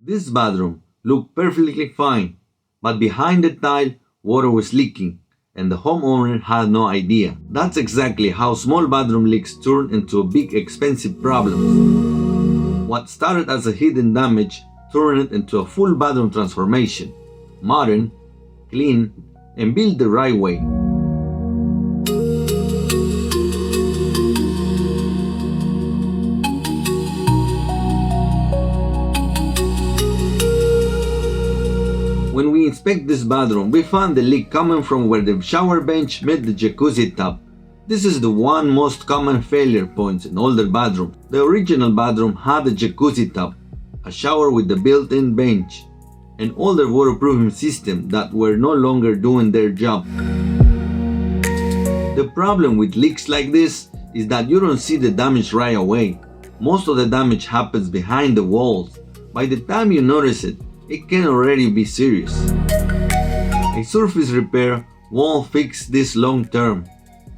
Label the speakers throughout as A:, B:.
A: This bathroom looked perfectly fine, but behind the tile, water was leaking, and the homeowner had no idea. That's exactly how small bathroom leaks turn into big expensive problems. What started as a hidden damage turned into a full bathroom transformation. Modern, clean, and built the right way. When we inspect this bathroom, we found the leak coming from where the shower bench met the jacuzzi tub. This is the one most common failure point in older bathrooms. The original bathroom had a jacuzzi tub, a shower with the built-in bench, and older waterproofing system that were no longer doing their job. The problem with leaks like this is that you don't see the damage right away. Most of the damage happens behind the walls. By the time you notice it, it can already be serious. A surface repair won't fix this long term.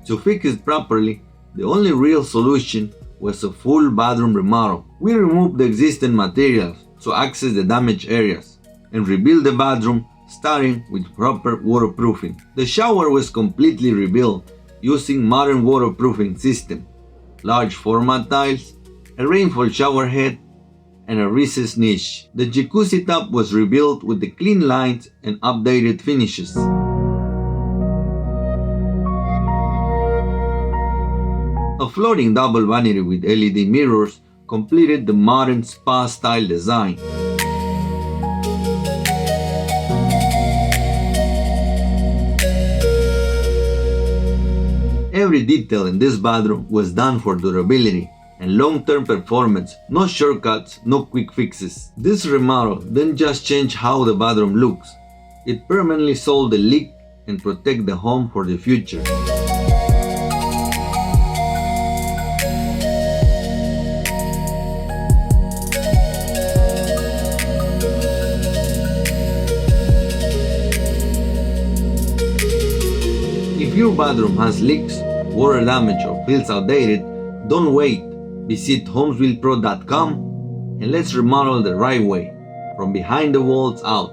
A: To fix it properly, the only real solution was a full bathroom remodel. We removed the existing materials to access the damaged areas and rebuild the bathroom, starting with proper waterproofing. The shower was completely rebuilt using modern waterproofing system, large format tiles, a Rainfall shower head, and a recessed niche. The jacuzzi tub was rebuilt with the clean lines and updated finishes. A floating double vanity with LED mirrors completed the modern spa style design. Every detail in this bathroom was done for durability and long-term performance. No shortcuts, no quick fixes. This remodel didn't just change how the bathroom looks, it permanently solved the leak and protect the home for the future. If your bathroom has leaks, water damage, or feels outdated, don't wait. Visit homesbuildpro.com and let's remodel the right way, from behind the walls out.